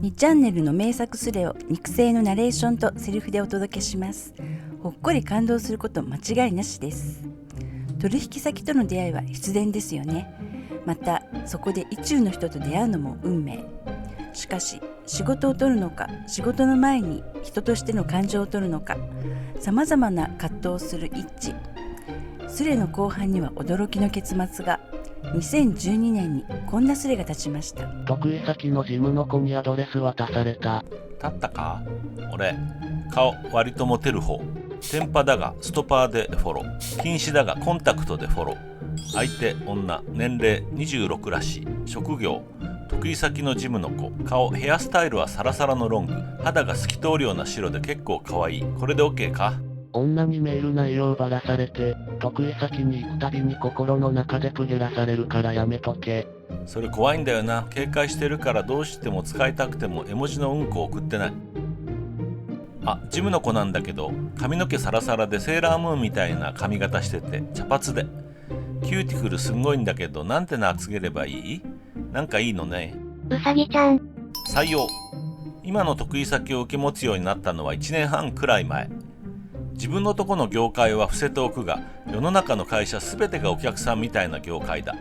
2チャンネルの名作スレを肉声のナレーションとセリフでお届けします。ほっこり感動すること間違いなしです。取引先との出会いは必然ですよね。またそこで意中の人と出会うのも運命。しかし仕事を取るのか、仕事の前に人としての感情を取るのか、さまざまな葛藤をする一致。スレの後半には驚きの結末が。2012年にこんなスレが立ちました。得意先のジムの子にアドレス渡された。立ったか？俺、顔割とモテる方。テンパだがストパーでフォロー。禁止だがコンタクトでフォロー。相手女、年齢26らしい。職業、得意先のジムの子。顔、ヘアスタイルはサラサラのロング。肌が透き通るような白で結構可愛い。これで OK か？女にメール内容をばらされて、得意先に行くたびに心の中でプゲらされるからやめとけ。それ怖いんだよな。警戒してるからどうしても使いたくても絵文字のうんこを送ってない。あ、ジムの子なんだけど、髪の毛サラサラでセーラームーンみたいな髪型してて茶髪で。キューティクルすんごいんだけど、なんて名付ければいい？なんかいいのね。うさぎちゃん。採用。今の得意先を受け持つようになったのは1年半くらい前。自分のとこの業界は伏せておくが、世の中の会社すべてがお客さんみたいな業界だ。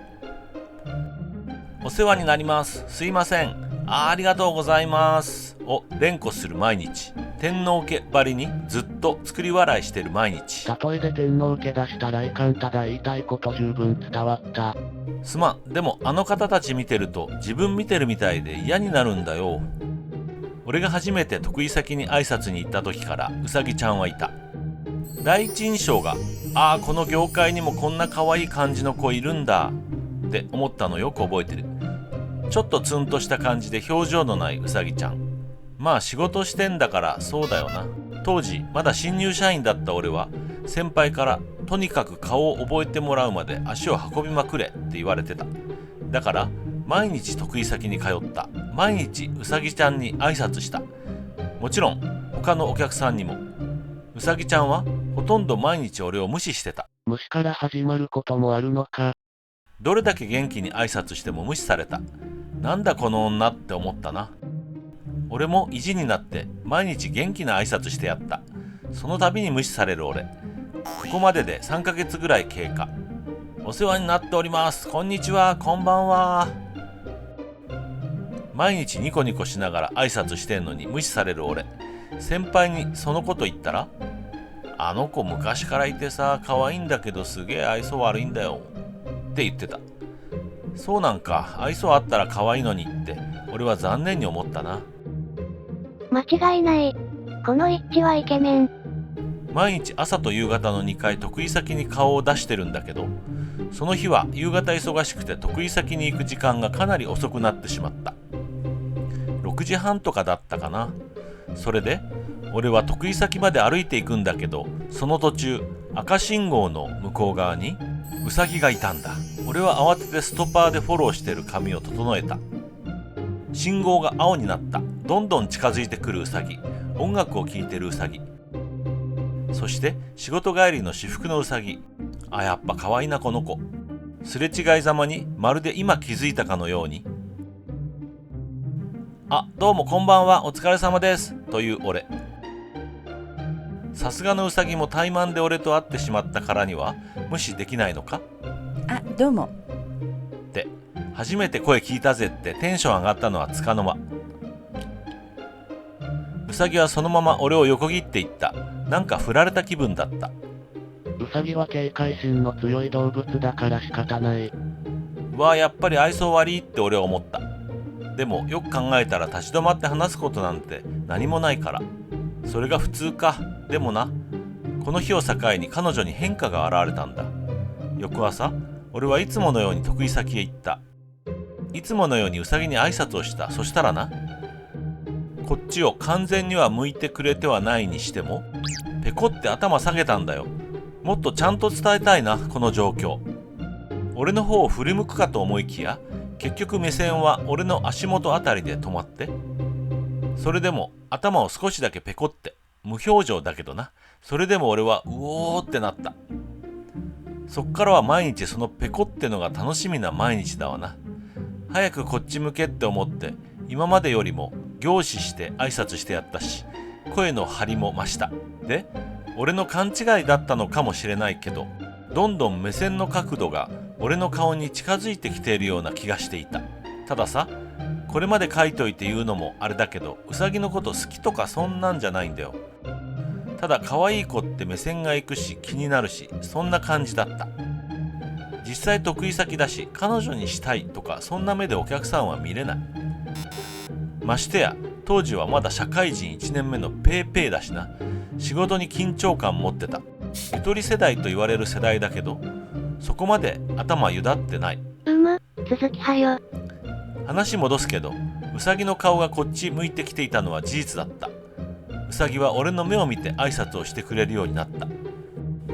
お世話になります。すいません。ありがとうございますを連呼する毎日。天皇家ばりにずっと作り笑いしてる毎日。例えで天皇家出したらいかん。ただ言いたいこと十分伝わった。すまん。でもあの方たち見てると自分見てるみたいで嫌になるんだよ。俺が初めて得意先に挨拶に行った時からうさぎちゃんはいた。第一印象が、この業界にもこんな可愛い感じの子いるんだって思ったのよく覚えてる。ちょっとツンとした感じで表情のないうさぎちゃん。まあ仕事してんだからそうだよな。当時まだ新入社員だった俺は先輩からとにかく顔を覚えてもらうまで足を運びまくれって言われてた。だから毎日得意先に通った。毎日うさぎちゃんに挨拶した。もちろん他のお客さんにも。うさぎちゃんはほとんど毎日俺を無視してた。無視から始まることもあるのか。どれだけ元気に挨拶しても無視された。なんだこの女って思ったな。俺も意地になって毎日元気な挨拶してやった。その度に無視される俺。ここまでで3ヶ月ぐらい経過。お世話になっております。こんにちは、こんばんは。毎日ニコニコしながら挨拶してんのに無視される俺。先輩にそのこと言ったら、あの子昔からいてさ、可愛いんだけどすげえ愛想悪いんだよって言ってた。そうなんか、愛想あったら可愛いのにって俺は残念に思ったな。間違いない。この一致はイケメン。毎日朝と夕方の2回得意先に顔を出してるんだけど、その日は夕方忙しくて得意先に行く時間がかなり遅くなってしまった。6時半とかだったかな。それで俺は得意先まで歩いていくんだけど、その途中赤信号の向こう側にウサギがいたんだ。俺は慌ててストパーでフォローしてる髪を整えた。信号が青になった。どんどん近づいてくるウサギ。音楽を聴いてるウサギ。そして仕事帰りの私服のウサギ。やっぱ可愛いなこの子。すれ違いざまにまるで今気づいたかのように、どうもこんばんは、お疲れ様ですという俺。さすがのウサギも怠慢で俺と会ってしまったからには無視できないのか。どうもって初めて声聞いたぜってテンション上がったのは束の間。ウサギはそのまま俺を横切っていった。なんか振られた気分だった。ウサギは警戒心の強い動物だから仕方ない。やっぱり愛想悪いって俺は思った。でもよく考えたら立ち止まって話すことなんて何もないから。それが普通か。でもな、この日を境に彼女に変化が現れたんだ。翌朝、俺はいつものように得意先へ行った。いつものようにウサギに挨拶をした。そしたらな、こっちを完全には向いてくれてはないにしても、ペコって頭下げたんだよ。もっとちゃんと伝えたいな、この状況。俺の方を振り向くかと思いきや、結局目線は俺の足元あたりで止まって、それでも頭を少しだけペコって、無表情だけどな。それでも俺はうおーってなった。そっからは毎日そのペコってのが楽しみな毎日だわな。早くこっち向けって思って、今までよりも凝視して挨拶してやったし、声の張りも増した。で、俺の勘違いだったのかもしれないけど、どんどん目線の角度が俺の顔に近づいてきているような気がしていた。たださ、これまで書いといて言うのもあれだけど、ウサギのこと好きとかそんなんじゃないんだよ。ただ可愛い子って目線が行くし気になるし、そんな感じだった。実際得意先だし、彼女にしたいとかそんな目でお客さんは見れない。ましてや当時はまだ社会人1年目のペーペーだしな。仕事に緊張感持ってた。ゆとり世代と言われる世代だけど、そこまで頭ゆだってない。続きはよ。話戻すけど、ウサギの顔がこっち向いてきていたのは事実だった。ウサギは俺の目を見て挨拶をしてくれるようになった。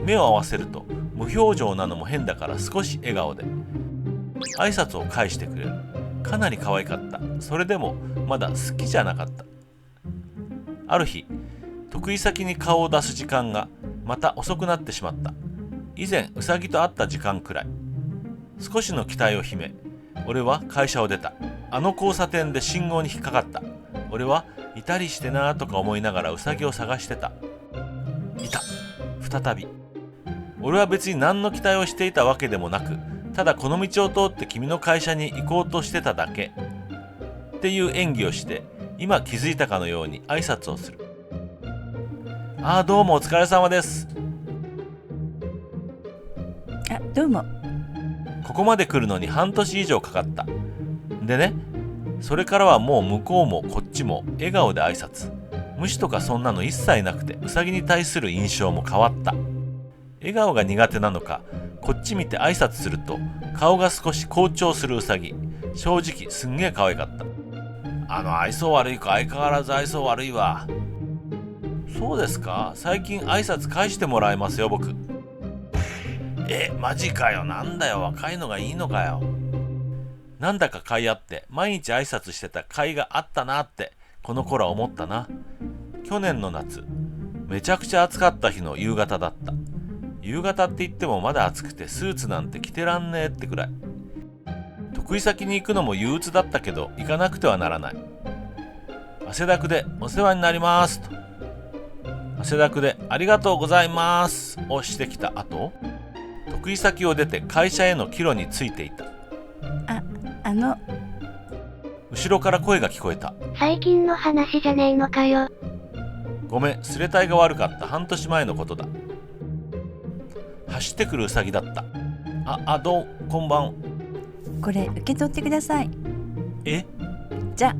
目を合わせると無表情なのも変だから少し笑顔で挨拶を返してくれる。かなり可愛かった。それでもまだ好きじゃなかった。ある日、得意先に顔を出す時間がまた遅くなってしまった。以前ウサギと会った時間くらい。少しの期待を秘め、俺は会社を出た。あの交差点で信号に引っかかった。俺はいたりしてなーとか思いながらウサギを探してた。いた。再び。俺は別に何の期待をしていたわけでもなく、ただこの道を通って君の会社に行こうとしてただけっていう演技をして、今気づいたかのように挨拶をする。ああ、どうもお疲れ様です。あ、どうも。ここまで来るのに半年以上かかった。でね、それからはもう向こうもこっちも笑顔で挨拶。無視とかそんなの一切なくて、ウサギに対する印象も変わった。笑顔が苦手なのか、こっち見て挨拶すると顔が少し紅潮するウサギ。正直すんげえ可愛かった。愛想悪い子相変わらず愛想悪いわ。そうですか？最近挨拶返してもらいますよ僕。マジかよ。なんだよ、若いのがいいのかよ。なんだか甲斐あって毎日挨拶してた甲斐があったなってこの頃は思ったな。去年の夏、めちゃくちゃ暑かった日の夕方だった。夕方って言ってもまだ暑くてスーツなんて着てらんねえってくらい。得意先に行くのも憂鬱だったけど行かなくてはならない。汗だくでお世話になりますと、汗だくでありがとうございますをしてきた後、得意先を出て会社への帰路についていた。後ろから声が聞こえた。最近の話じゃねえのかよ。ごめん、すれたいが悪かった。半年前のことだ。走ってくるウサギだった。どうこんばん。これ受け取ってください。じゃ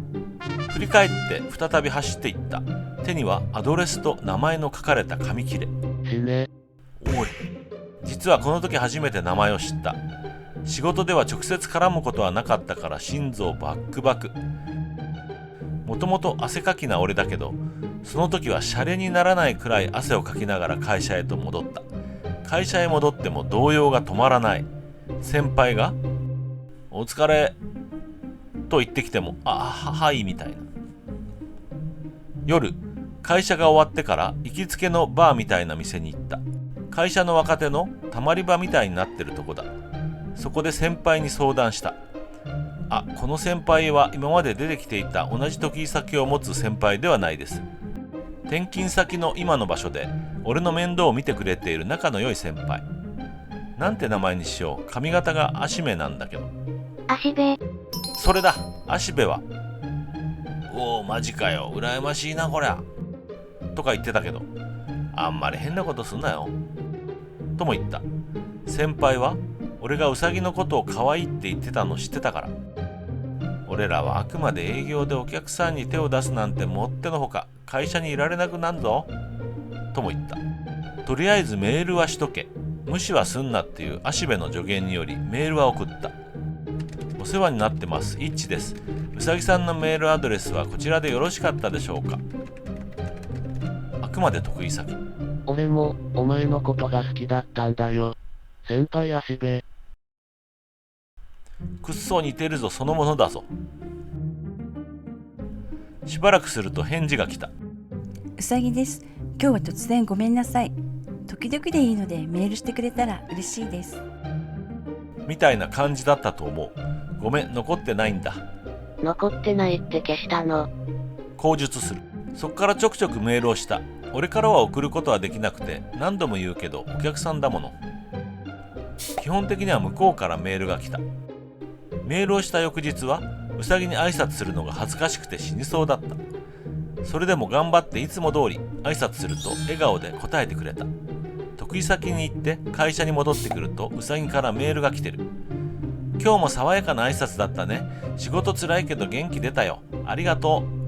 振り返って再び走っていった。手にはアドレスと名前の書かれた紙切れ。おい、実はこの時初めて名前を知った。仕事では直接絡むことはなかったから心臓バックバク。もともと汗かきな俺だけど、その時はシャレにならないくらい汗をかきながら会社へと戻った。会社へ戻っても動揺が止まらない。先輩がお疲れと言ってきてもはいみたいな。夜、会社が終わってから行きつけのバーみたいな店に行った。会社の若手のたまり場みたいになってるとこだ。そこで先輩に相談した。この先輩は今まで出てきていた同じ得意先を持つ先輩ではないです。転勤先の今の場所で俺の面倒を見てくれている仲の良い先輩。なんて名前にしよう。髪型が足部なんだけど。足部。それだ、足部は。おお、マジかよ。羨ましいなこりゃ。とか言ってたけど、あんまり変なことすんなよ。とも言った。先輩は俺がウサギのことを可愛いって言ってたの知ってたから。俺らはあくまで営業でお客さんに手を出すなんてもってのほか会社にいられなくなんぞ。とも言った。とりあえずメールはしとけ。無視はすんなっていう足部の助言によりメールは送った。お世話になってます。イッチです。うさぎさんのメールアドレスはこちらでよろしかったでしょうか。あくまで得意先。俺も、お前のことが好きだったんだよ。先輩足部。くっそ似てるぞそのものだぞ。しばらくすると返事が来た。うさぎです。今日は突然ごめんなさい。時々でいいのでメールしてくれたら嬉しいです。みたいな感じだったと思う。ごめん、残ってないんだ。残ってないって消したの。口述する。そっからちょくちょくメールをした。俺からは送ることはできなくて、何度も言うけどお客さんだもの。基本的には向こうからメールが来た。メールをした翌日はうさぎに挨拶するのが恥ずかしくて死にそうだった。それでも頑張っていつも通り挨拶すると笑顔で答えてくれた。得意先に行って会社に戻ってくるとうさぎからメールが来てる。今日も爽やかな挨拶だったね。仕事つらいけど元気出たよ。ありがとう。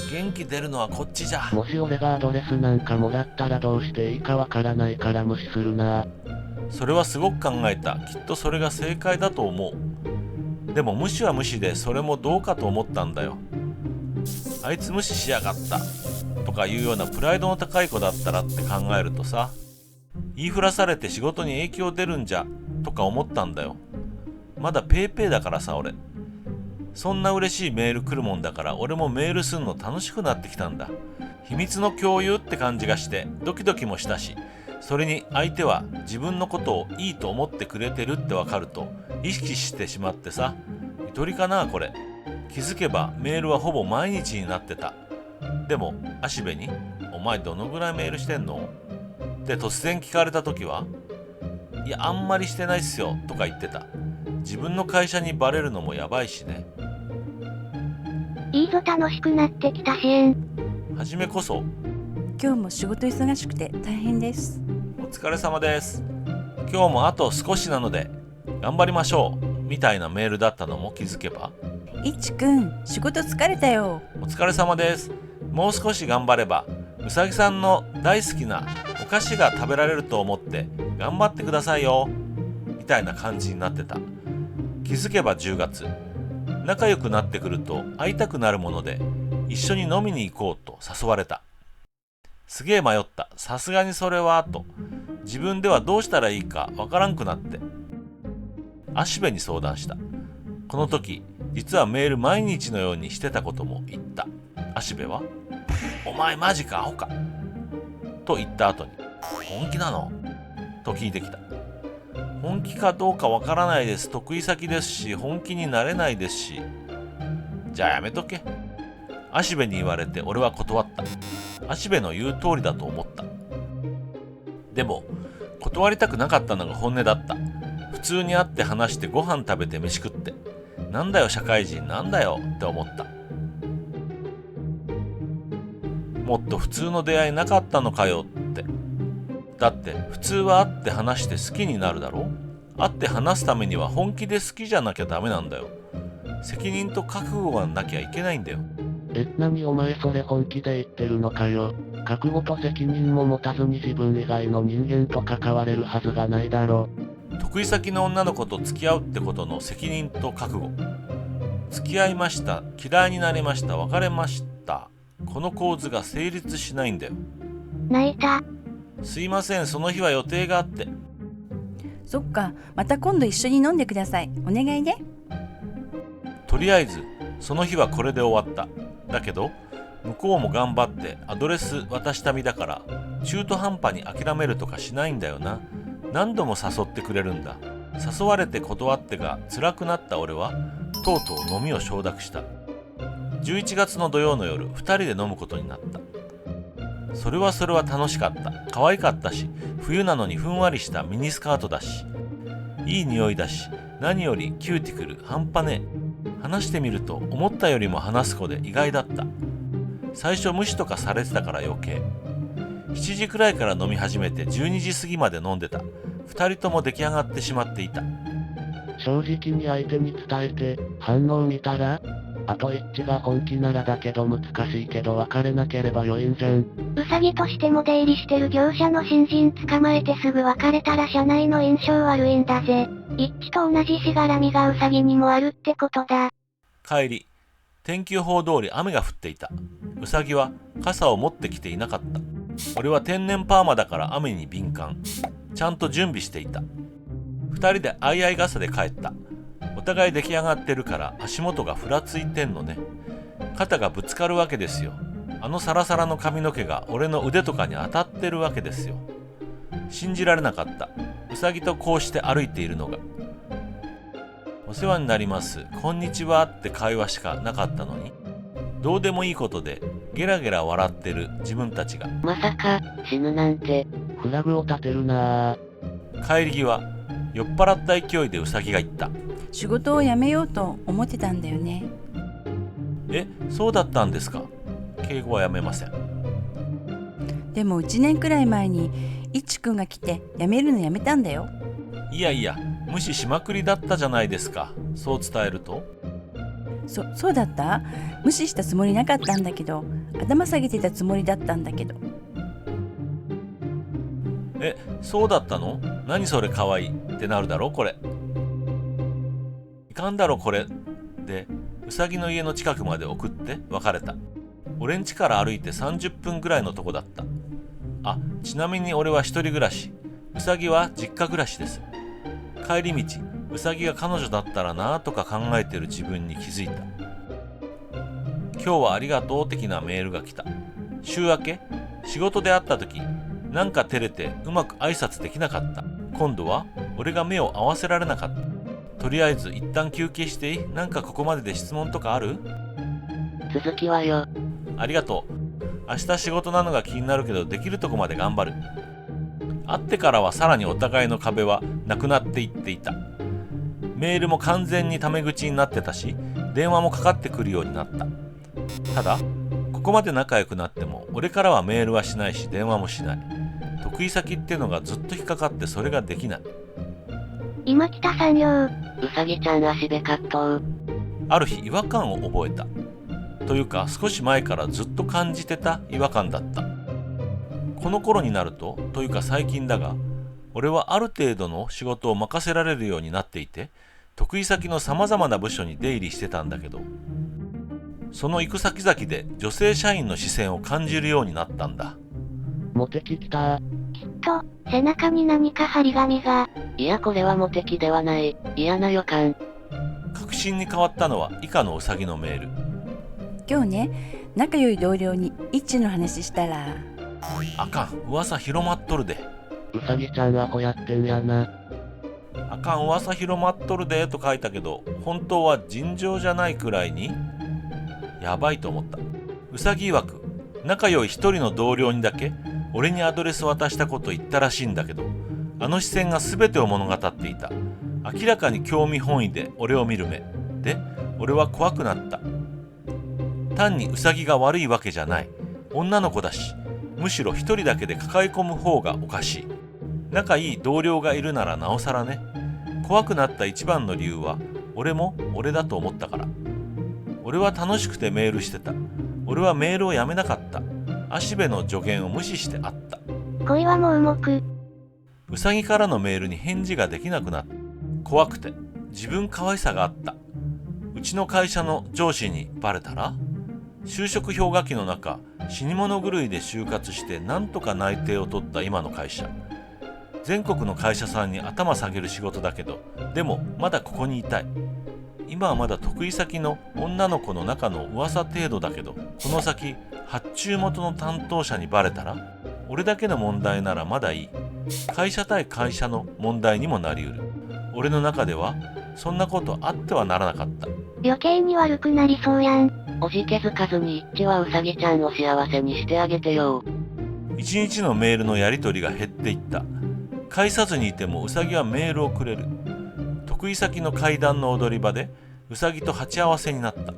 元気出るのはこっちじゃ。もし俺がアドレスなんかもらったらどうしていいかわからないから無視するな。それはすごく考えた。きっとそれが正解だと思う。でも無視は無視でそれもどうかと思ったんだよ。あいつ無視しやがったとかいうようなプライドの高い子だったらって考えるとさ、言いふらされて仕事に影響出るんじゃとか思ったんだよ。まだペーペーだからさ俺。そんな嬉しいメール来るもんだから俺もメールすんの楽しくなってきたんだ。秘密の共有って感じがしてドキドキもしたし、それに相手は自分のことをいいと思ってくれてるってわかると意識してしまってさ、ゆとりかなこれ。気づけばメールはほぼ毎日になってた。でも芦部にお前どのぐらいメールしてんのって突然聞かれた時は、いやあんまりしてないっすよとか言ってた。自分の会社にバレるのもやばいしね。いいぞ楽しくなってきた支援。はじめこそ今日も仕事忙しくて大変です。お疲れ様です。今日もあと少しなので頑張りましょうみたいなメールだったのも気づけば、いちくん仕事疲れたよ。お疲れ様です。もう少し頑張ればうさぎさんの大好きなお菓子が食べられると思って頑張ってくださいよみたいな感じになってた。気づけば10月。仲良くなってくると会いたくなるもので一緒に飲みに行こうと誘われた。すげえ迷った。さすがにそれはと自分ではどうしたらいいかわからんくなって芦部に相談した。この時実はメール毎日のようにしてたことも言った。芦部はお前マジかアホかと言った後に本気なのと聞いてきた。本気かどうかわからないです。得意先ですし本気になれないですし。じゃあやめとけ。芦部に言われて俺は断った。芦部の言う通りだと思った。でも断りたくなかったのが本音だった。普通に会って話してご飯食べて飯食って、なんだよ社会人なんだよって思った。もっと普通の出会いなかったのかよって。だって普通は会って話して好きになるだろ。会って話すためには本気で好きじゃなきゃダメなんだよ。責任と覚悟がなきゃいけないんだよ。何お前それ本気で言ってるのかよ。覚悟と責任も持たずに自分以外の人間と関われるはずがないだろ。得意先の女の子と付き合うってことの責任と覚悟。付き合いました、嫌いになりました、別れました。この構図が成立しないんだよ。泣いた。すいません、その日は予定があって。そっか、また今度一緒に飲んでください。お願いね。とりあえずその日はこれで終わった。だけど向こうも頑張ってアドレス渡した身だから中途半端に諦めるとかしないんだよな。何度も誘ってくれるんだ。誘われて断ってが辛くなった俺はとうとう飲みを承諾した。11月の土曜の夜2人で飲むことになった。それは楽しかった。可愛かったし、冬なのにふんわりしたミニスカートだし、いい匂いだし、何よりキューティクル半端ねえ。話してみると思ったよりも話す子で意外だった。最初無視とかされてたから余計。7時くらいから飲み始めて12時過ぎまで飲んでた。2人とも出来上がってしまっていた。正直に相手に伝えて反応見たら、あと一致が本気ならだけど難しいけど別れなければ良いんじゃん。うさぎとしても出入りしてる業者の新人捕まえてすぐ別れたら社内の印象悪いんだぜ。一致と同じしがらみがうさぎにもあるってことだ。帰り、天気予報通り雨が降っていた。うさぎは傘を持ってきていなかった。俺は天然パーマだから雨に敏感。ちゃんと準備していた。二人で相合い傘で帰った。お互い出来上がってるから足元がふらついてんのね。肩がぶつかるわけですよ。あのサラサラの髪の毛が俺の腕とかに当たってるわけですよ。信じられなかった。うさぎとこうして歩いているのが。お世話になります、こんにちはって会話しかなかったのに、どうでもいいことでゲラゲラ笑ってる自分たちが。まさか、死ぬなんて。フラグを立てるなぁ。帰り際、酔っ払った勢いでウサギが言った。仕事を辞めようと思ってたんだよね。え、そうだったんですか。敬語はやめません。でも1年くらい前にいちくんが来て辞めるのやめたんだよ。いやいや、無視しまくりだったじゃないですか。そう伝えると、そうだった？無視したつもりなかったんだけど、頭下げてたつもりだったんだけど。え、そうだったの？何それかわいいってなるだろこれ。いかんだろこれ。で、うさぎの家の近くまで送って別れた。俺ん家から歩いて30分ぐらいのとこだった。あ、ちなみに俺は一人暮らし。うさぎは実家暮らしです。帰り道、うさぎが彼女だったらなとか考えてる自分に気づいた。今日はありがとう的なメールが来た。週明け、仕事で会った時、なんか照れてうまく挨拶できなかった。今度は俺が目を合わせられなかった。とりあえず一旦休憩していい？なんかここまでで質問とかある？続きはよ。ありがとう。明日仕事なのが気になるけどできるとこまで頑張る。会ってからはさらにお互いの壁はなくなっていっていた。メールも完全にタメ口になってたし、電話もかかってくるようになった。ただ、ここまで仲良くなっても俺からはメールはしないし電話もしない。得意先ってのがずっと引っかかってそれができない。今北さんよ。うさぎちゃん足部葛藤。ある日違和感を覚えた。というか少し前からずっと感じてた違和感だった。この頃になると、というか最近だが、俺はある程度の仕事を任せられるようになっていて、得意先の様々な部署に出入りしてたんだけど、その行く先々で女性社員の視線を感じるようになったんだ。モテ期来た。きっと、背中に何か張り紙が。いやこれはモテ期ではない。嫌な予感。確信に変わったのは以下のうさぎのメール。今日ね、仲良い同僚にイチの話したら、あかん、噂広まっとるで。うさぎちゃんはほやってんやな。あかん、噂広まっとるでと書いたけど、本当は尋常じゃないくらいにやばいと思った。うさぎ曰く、仲良い一人の同僚にだけ俺にアドレス渡したこと言ったらしいんだけど、あの視線が全てを物語っていた。明らかに興味本位で俺を見る目で、俺は怖くなった。単にウサギが悪いわけじゃない。女の子だし、むしろ一人だけで抱え込む方がおかしい。仲いい同僚がいるならなおさらね。怖くなった一番の理由は、俺も俺だと思ったから。俺は楽しくてメールしてた。俺はメールをやめなかった。芦部の助言を無視してあった。恋は盲目。うさぎからのメールに返事ができなくなった。怖くて自分可愛さがあった。うちの会社の上司にバレたら、就職氷河期の中、死に物狂いで就活してなんとか内定を取った今の会社。全国の会社さんに頭下げる仕事だけど、でもまだここにいたい。今はまだ得意先の女の子の中の噂程度だけど、この先発注元の担当者にバレたら、俺だけの問題ならまだいい。会社対会社の問題にもなりうる。俺の中ではそんなことあってはならなかった。余計に悪くなりそうやん。おじけづかずに一致はうさぎちゃんを幸せにしてあげてよ。一日のメールのやり取りが減っていった。返さずにいてもうさぎはメールをくれる。得意先の階段の踊り場でうさぎと鉢合わせになった。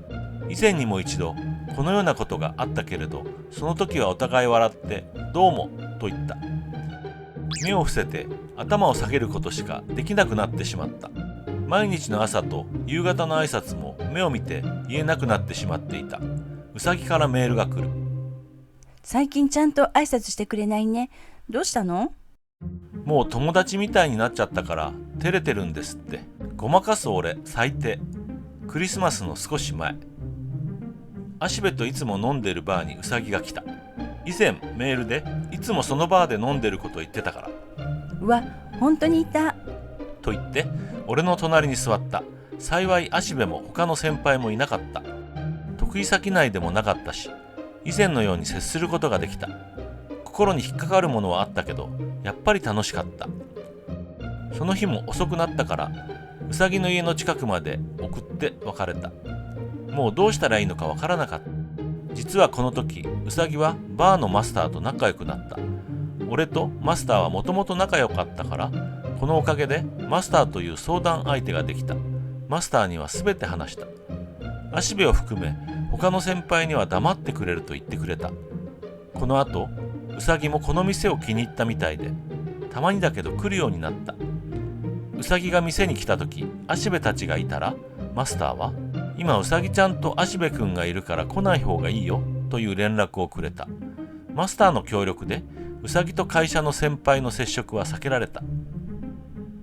以前にも一度このようなことがあったけれど、その時はお互い笑ってどうもと言った。目を伏せて頭を下げることしかできなくなってしまった。毎日の朝と夕方の挨拶も目を見て言えなくなってしまっていた。うさぎからメールが来る。最近ちゃんと挨拶してくれないね。どうしたの？もう友達みたいになっちゃったから照れてるんですって。ごまかす俺最低。クリスマスの少し前、芦部といつも飲んでるバーにうさぎが来た。以前メールでいつもそのバーで飲んでること言ってたから。うわ、本当にいた。と言って俺の隣に座った。幸い芦部も他の先輩もいなかった。得意先内でもなかったし、以前のように接することができた。心に引っかかるものはあったけど、やっぱり楽しかった。その日も遅くなったからうさぎの家の近くまで送って別れた。もうどうしたらいいのかわからなかった。実はこの時ウサギはバーのマスターと仲良くなった。俺とマスターはもともと仲良かったから、このおかげでマスターという相談相手ができた。マスターには全て話した。芦部を含め他の先輩には黙ってくれると言ってくれた。この後ウサギもこの店を気に入ったみたいで、たまにだけど来るようになった。ウサギが店に来た時、芦部たちがいたら、マスターは今ウサギちゃんと芦部くんがいるから来ない方がいいよという連絡をくれた。マスターの協力でウサギと会社の先輩の接触は避けられた。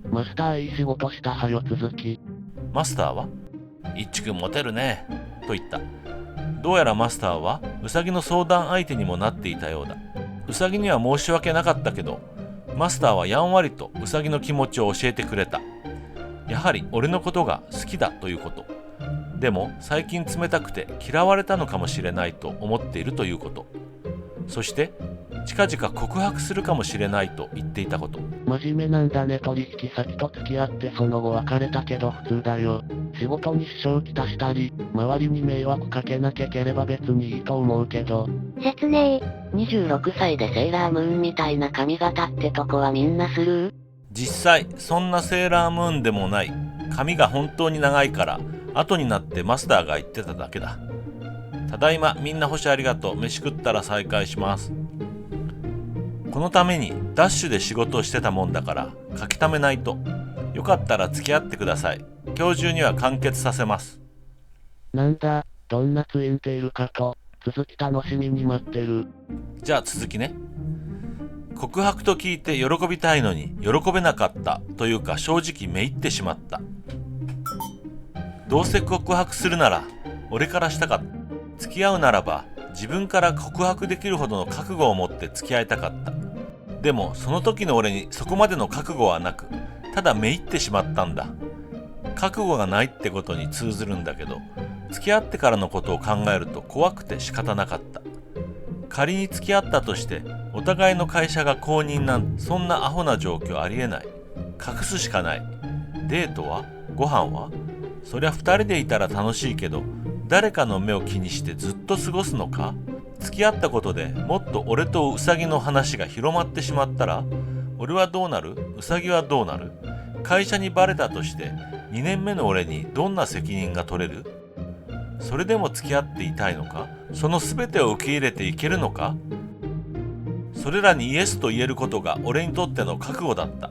マスターいい仕事したはよ続き。マスターは、いっちくんモテるねと言った。どうやらマスターはウサギの相談相手にもなっていたようだ。ウサギには申し訳なかったけど、マスターはやんわりとウサギの気持ちを教えてくれた。やはり俺のことが好きだということ。でも最近冷たくて嫌われたのかもしれないと思っているということ。そして近々告白するかもしれないと言っていたこと。真面目なんだね。取引先と付き合ってその後別れたけど普通だよ。仕事に支障きたしたり、周りに迷惑かけなければ別にいいと思うけど。説明。26歳でセーラームーンみたいな髪型ってとこはみんなスルー？実際そんなセーラームーンでもない。髪が本当に長いから後になってマスターが言ってただけだ。ただいま、みんな星ありがとう。飯食ったら再開します。このためにダッシュで仕事をしてたもんだから書き溜めないと。よかったら付き合ってください。今日中には完結させます。なんだ、どんなツインテールかと。続き楽しみに待ってる。じゃあ続きね。告白と聞いて喜びたいのに喜べなかったというか、正直めいってしまった。どうせ告白するなら俺からしたかった。付き合うならば自分から告白できるほどの覚悟を持って付き合いたかった。でもその時の俺にそこまでの覚悟はなく、ただめいってしまったんだ。覚悟がないってことに通ずるんだけど、付き合ってからのことを考えると怖くて仕方なかった。仮に付き合ったとしてお互いの会社が公認なんて、そんなアホな状況ありえない。隠すしかない。デートは？ご飯は？そりゃ二人でいたら楽しいけど、誰かの目を気にしてずっと過ごすのか？付き合ったことでもっと俺とウサギの話が広まってしまったら、俺はどうなる？ウサギはどうなる？会社にバレたとして2年目の俺にどんな責任が取れる？それでも付き合っていたいのか？その全てを受け入れていけるのか？それらにイエスと言えることが俺にとっての覚悟だった。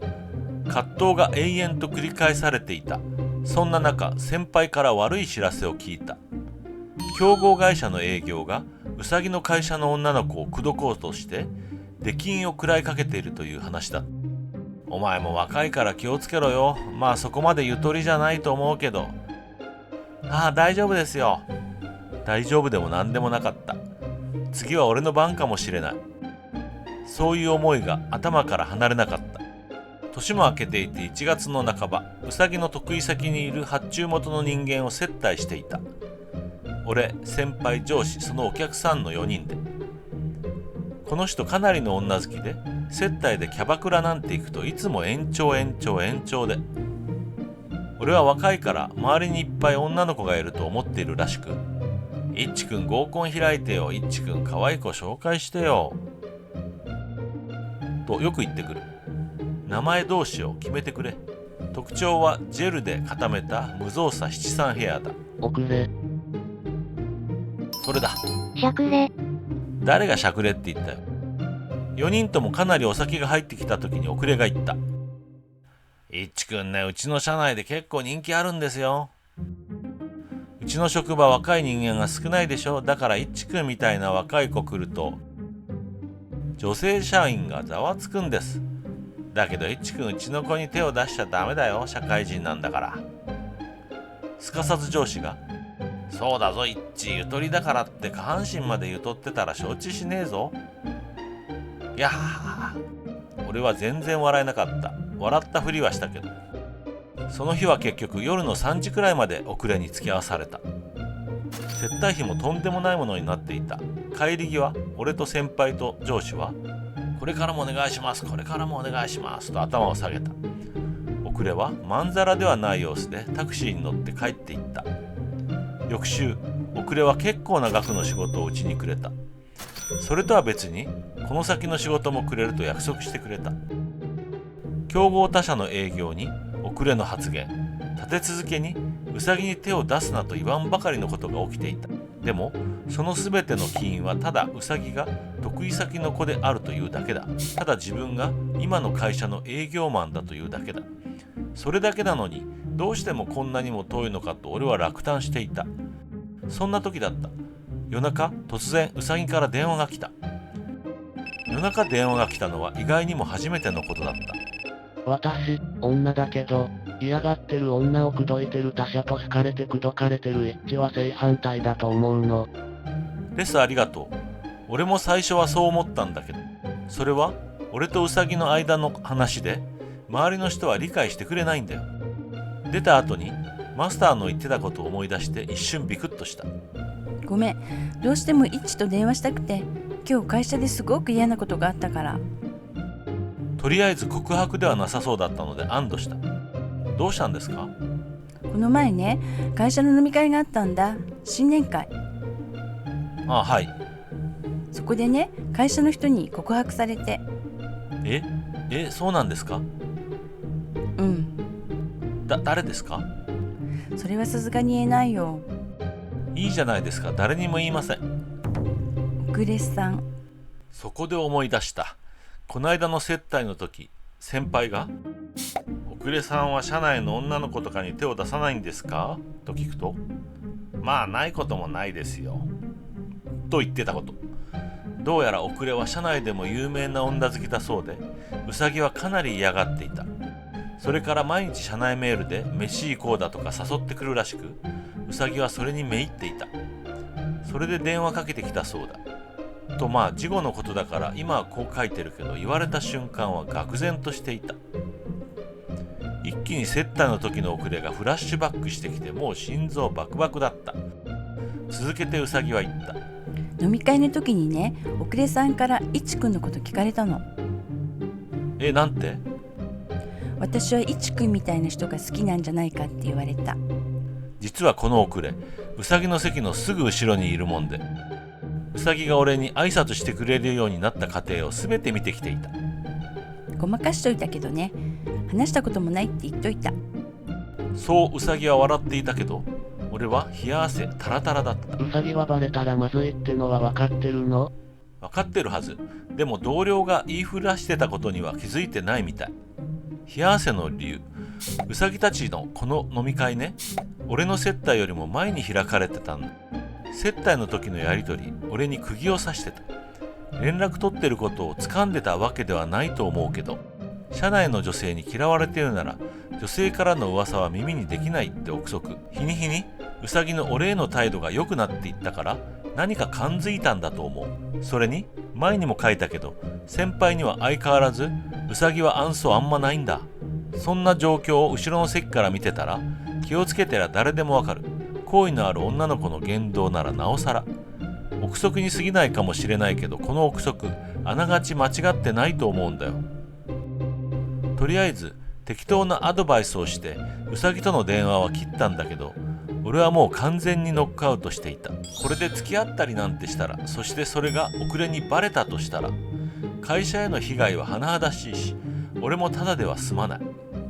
葛藤が永遠と繰り返されていた。そんな中、先輩から悪い知らせを聞いた。競合会社の営業がウサギの会社の女の子を口説こうとして出禁を食らいかけているという話だ。お前も若いから気をつけろよ。まあそこまでゆとりじゃないと思うけど。ああ、大丈夫ですよ。大丈夫でも何でもなかった。次は俺の番かもしれない。そういう思いが頭から離れなかった。年も明けていて1月の半ば、ウサギの得意先にいる発注元の人間を接待していた。俺、先輩、上司、そのお客さんの4人で。この人かなりの女好きで、接待でキャバクラなんて行くといつも延長で。俺は若いから周りにいっぱい女の子がいると思っているらしく、いっちくん合コン開いてよ、いっちくん可愛い子紹介してよとよく言ってくる。名前どうしよう決めてくれ。特徴はジェルで固めた無造作七三ヘアだ。遅れ。それだ。しゃくれ。誰がしゃくれって言ったよ。4人ともかなりお酒が入ってきた時に遅れが言った。いっちくんね、うちの社内で結構人気あるんですよ。うちの職場若い人間が少ないでしょ。だからいっちくんみたいな若い子来ると女性社員がざわつくんです。だけどいっちくんうちの子に手を出しちゃダメだよ。社会人なんだから。すかさず上司が、そうだぞいっち、ゆとりだからって下半身までゆとってたら承知しねえぞ。いやー、俺は全然笑えなかった。笑ったふりはしたけど。その日は結局夜の3時くらいまで遅れに付き合わされた。接待費もとんでもないものになっていた。帰り際、俺と先輩と上司は、これからもお願いします、これからもお願いしますと頭を下げた。遅れはまんざらではない様子でタクシーに乗って帰っていった。翌週、おくれは結構な額の仕事をうちにくれた。それとは別にこの先の仕事もくれると約束してくれた。競合他社の営業におくれの発言、立て続けにウサギに手を出すなと言わんばかりのことが起きていた。でもその全ての起因はただウサギが得意先の子であるというだけだ。ただ自分が今の会社の営業マンだというだけだ。それだけなのにどうしてもこんなにも遠いのかと俺は落胆していた。そんな時だった。夜中突然ウサギから電話が来た。夜中電話が来たのは意外にも初めてのことだった。私、女だけど、嫌がってる女を口説いてる他者と好かれて口説かれてる一致は正反対だと思うの。レスありがとう。俺も最初はそう思ったんだけど、それは俺とウサギの間の話で、周りの人は理解してくれないんだよ。出た後にマスターの言ってたことを思い出して一瞬ビクッとした。ごめん、どうしてもイッチと電話したくて、今日会社ですごく嫌なことがあったから。とりあえず告白ではなさそうだったので安堵した。どうしたんですか？この前ね、会社の飲み会があったんだ。新年会。あ、はい。そこでね、会社の人に告白されて。そうなんですか？うん。誰ですか？それはさすがに言えないよ。いいじゃないですか、誰にも言いません。おくれさん。そこで思い出した。この間の接待の時、先輩がおくれさんは社内の女の子とかに手を出さないんですかと聞くと、まあないこともないですよと言ってたこと。どうやらおくれは社内でも有名な女好きだそうで、うさぎはかなり嫌がっていた。それから毎日社内メールで飯行こうだとか誘ってくるらしく、うさぎはそれにめいっていた。それで電話かけてきたそうだ。とまあ事後のことだから今はこう書いてるけど、言われた瞬間は愕然としていた。一気に接待の時の遅れがフラッシュバックしてきて、もう心臓バクバクだった。続けてうさぎは言った。飲み会の時にね、おくれさんからいちくんのこと聞かれたの。なんて？私はいちくんみたいな人が好きなんじゃないかって言われた。実はこの遅れ、うさぎの席のすぐ後ろにいるもんで、うさぎが俺に挨拶してくれるようになった過程を全て見てきていた。ごまかしといたけどね、話したこともないって言っといた。そううさぎは笑っていたけど、俺は冷や汗タラタラだった。うさぎはバレたらまずいってのは分かってるの？分かってるはず。でも同僚が言いふらしてたことには気づいてないみたい。冷や汗の理由、うさぎたちのこの飲み会ね、俺の接待よりも前に開かれてたんだ。接待の時のやりとり、俺に釘を刺してた。連絡取ってることを掴んでたわけではないと思うけど、社内の女性に嫌われてるなら女性からの噂は耳にできないって憶測。日に日にうさぎの俺への態度が良くなっていったから、何か感づいたんだと思う。それに前にも書いたけど、先輩には相変わらずうさぎは愛想あんまないんだ。そんな状況を後ろの席から見てたら、気をつけてら誰でもわかる。好意のある女の子の言動ならなおさら。憶測に過ぎないかもしれないけど、この憶測あながち間違ってないと思うんだよ。とりあえず適当なアドバイスをしてウサギとの電話は切ったんだけど、俺はもう完全にノックアウトしていた。これで付き合ったりなんてしたら、そしてそれが遅れにバレたとしたら、会社への被害は甚だしいし、俺もただでは済まない。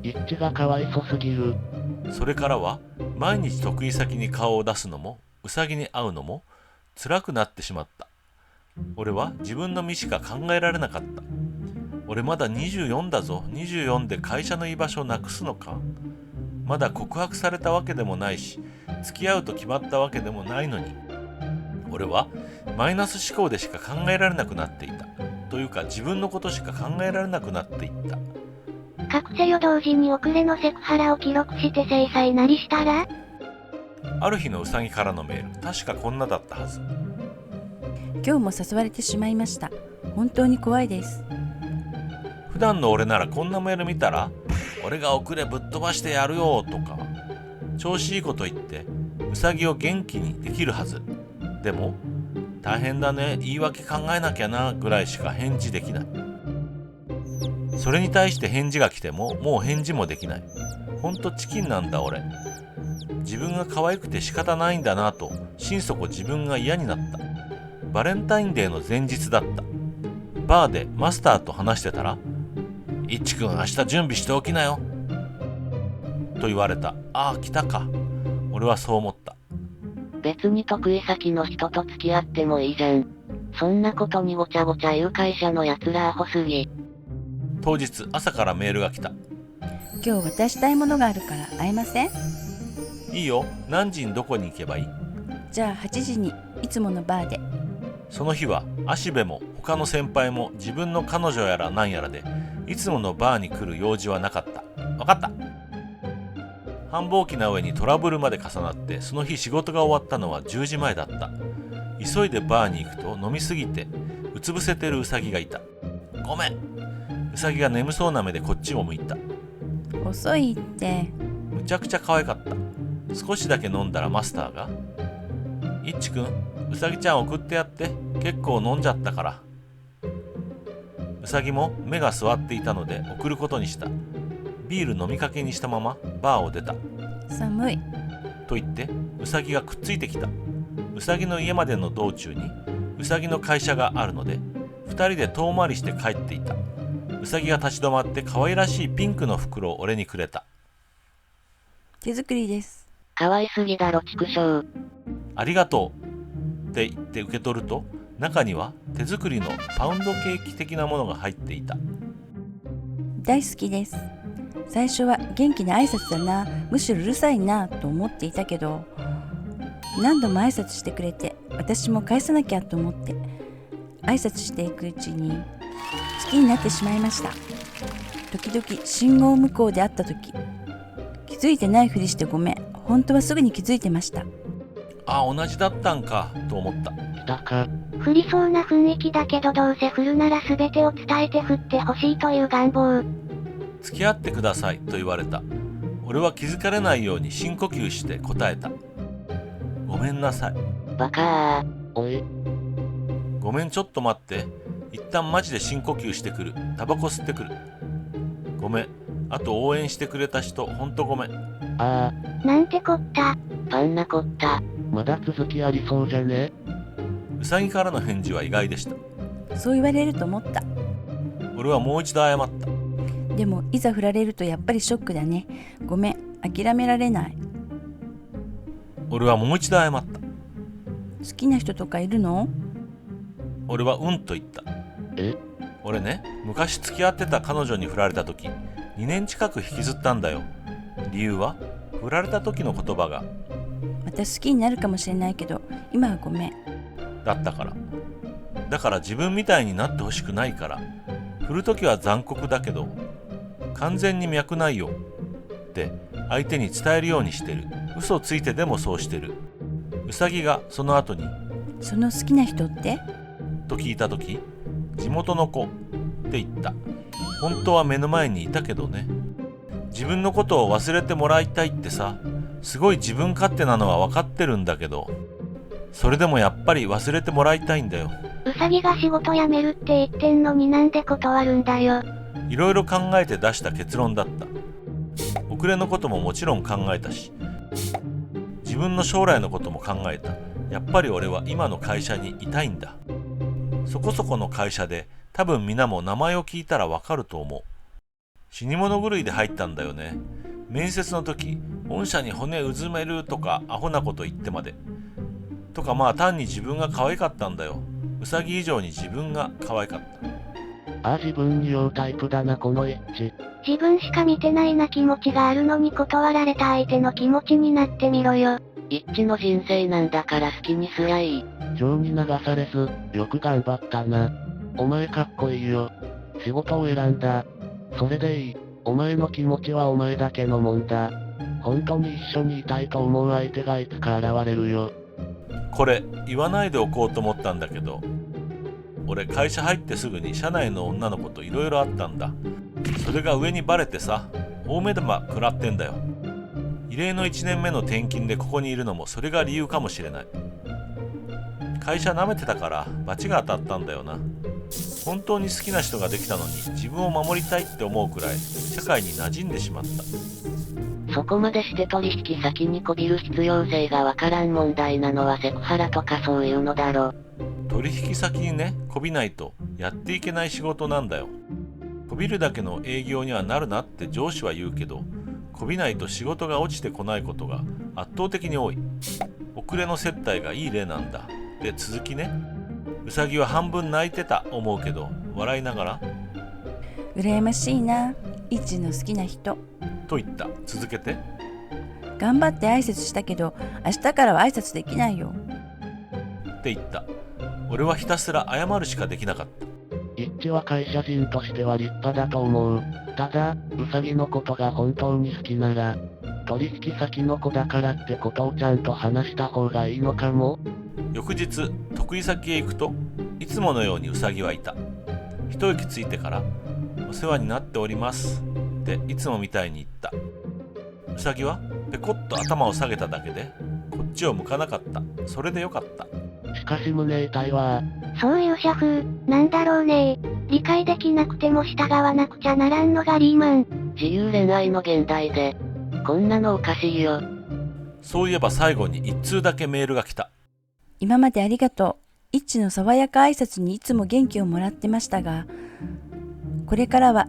一致がかわいそすぎる。それからは毎日得意先に顔を出すのもウサギに会うのも辛くなってしまった。俺は自分の身しか考えられなかった。俺まだ24だぞ。24で会社の居場所をなくすのか。まだ告白されたわけでもないし、付き合うと決まったわけでもないのに、俺はマイナス思考でしか考えられなくなっていた。というか自分のことしか考えられなくなっていった。各世よ同時に遅れのセクハラを記録して制裁なりしたら？ある日のうさぎからのメール、確かこんなだったはず。今日も誘われてしまいました。本当に怖いです。普段の俺ならこんなメール見たら、俺が遅れぶっ飛ばしてやるよとか調子いいこと言ってうさぎを元気にできるはず。でも大変だね、言い訳考えなきゃなぐらいしか返事できない。それに対して返事が来てももう返事もできない。ほんとチキンなんだ俺。自分が可愛くて仕方ないんだなと心底自分が嫌になった。バレンタインデーの前日だった。バーでマスターと話してたら、いっちくん明日準備しておきなよと言われた。ああ来たか。俺はそう思った。別に得意先の人と付き合ってもいいじゃん。そんなことにごちゃごちゃ言う会社のやつらアホすぎ。当日朝からメールが来た。今日渡したいものがあるから会えません？いいよ。何時にどこに行けばいい？じゃあ8時にいつものバーで。その日は芦部も他の先輩も自分の彼女やら何やらでいつものバーに来る用事はなかった。わかった。繁忙期な上にトラブルまで重なってその日仕事が終わったのは10時前だった。急いでバーに行くと飲みすぎてうつ伏せてるウサギがいた。ごめん。ウサギが眠そうな目でこっちを向いた。遅いって。むちゃくちゃ可愛かった。少しだけ飲んだらマスターが、いっちくん、うさぎちゃん送ってやって、結構飲んじゃったから。うさぎも目が座っていたので送ることにした。ビール飲みかけにしたままバーを出た。寒いと言ってうさぎがくっついてきた。うさぎの家までの道中にうさぎの会社があるので2人で遠回りして帰っていた。うさぎが立ち止まって可愛らしいピンクの袋を俺にくれた。手作りです。可愛すぎだろ畜生。ありがとうって言って受け取ると、中には手作りのパウンドケーキ的なものが入っていた。大好きです。最初は元気な挨拶だな、むしろうるさいなと思っていたけど、何度も挨拶してくれて私も返さなきゃと思って挨拶していくうちに好きになってしまいました。時々信号向こうで会った時、気づいてないふりしてごめん、本当はすぐに気づいてました。あ、同じだったんかと思った。来たか。振りそうな雰囲気だけどどうせ振るなら全てを伝えて振ってほしいという願望。付き合ってくださいと言われた。俺は気づかれないように深呼吸して答えた。ごめんなさい。バカー。おい。ごめん、ちょっと待って。一旦マジで深呼吸してくる。タバコ吸ってくる。ごめん。あと応援してくれた人、ほんとごめん。ああ。なんてこった。パンナコッタ。まだ続きありそうじゃね？うさぎからの返事は意外でした。そう言われると思った。俺はもう一度謝った。でもいざ振られるとやっぱりショックだね。ごめん、諦められない。俺はもう一度謝った。好きな人とかいるの？俺はうんと言った。え？俺ね、昔付き合ってた彼女に振られた時、2年近く引きずったんだよ。理由は振られた時の言葉がまた好きになるかもしれないけど今はごめんだったから。だから自分みたいになってほしくないから、振る時は残酷だけど完全に脈ないよって相手に伝えるようにしてる。嘘ついてでもそうしてる。うさぎがその後に、その好きな人ってと聞いた時、地元の子って言った。本当は目の前にいたけどね。自分のことを忘れてもらいたいってさ、すごい自分勝手なのは分かってるんだけど、それでもやっぱり忘れてもらいたいんだよ。うさぎが仕事辞めるって言ってんのになんで断るんだよ。いろいろ考えて出した結論だった。遅れのことももちろん考えたし、自分の将来のことも考えた。やっぱり俺は今の会社にいたいんだ。そこそこの会社で、多分皆も名前を聞いたらわかると思う。死に物狂いで入ったんだよね。面接の時、御社に骨うずめるとかアホなこと言ってまで。とかまあ単に自分が可愛かったんだよ。うさぎ以上に自分が可愛かった。ああ、自分に酔うタイプだなこのエッチ。自分しか見てないな気持ちがあるのに断られた相手の気持ちになってみろよ。一致の人生なんだから好きにすりゃいい。情に流されず、よく頑張ったな。お前かっこいいよ。仕事を選んだ。それでいい。お前の気持ちはお前だけのもんだ。本当に一緒にいたいと思う相手がいつか現れるよ。これ言わないでおこうと思ったんだけど、俺会社入ってすぐに社内の女の子といろいろあったんだ。それが上にバレてさ、大目玉食らってんだよ。異例の1年目の転勤でここにいるのもそれが理由かもしれない。会社舐めてたから罰が当たったんだよな。本当に好きな人ができたのに自分を守りたいって思うくらい社会に馴染んでしまった。そこまでして取引先にこびる必要性がわからん問題なのはセクハラとかそういうのだろ。取引先にね、こびないとやっていけない仕事なんだよ。こびるだけの営業にはなるなって上司は言うけど、こびないと仕事が落ちてこないことが圧倒的に多い。遅れの接待がいい例なんだ。で、続きね。うさぎは半分泣いてた思うけど、笑いながら羨ましいな、イッチの好きな人。と言った。続けて。頑張って挨拶したけど、明日からは挨拶できないよ。って言った。俺はひたすら謝るしかできなかった。一致は会社人としては立派だと思う。ただ、うさぎのことが本当に好きなら、取引先の子だからってことをちゃんと話した方がいいのかも。翌日、得意先へ行くと、いつものようにうさぎはいた。一息ついてから、お世話になっておりますっていつもみたいに言った。うさぎはペコッと頭を下げただけで、こっちを向かなかった。それでよかった。しかし胸痛いわ。そういう社風、なんだろうね。理解できなくても従わなくちゃならんのがリーマン。自由恋愛の現代で、こんなのおかしいよ。そういえば最後に一通だけメールが来た。今までありがとう。イッチの爽やか挨拶にいつも元気をもらってましたが、これからは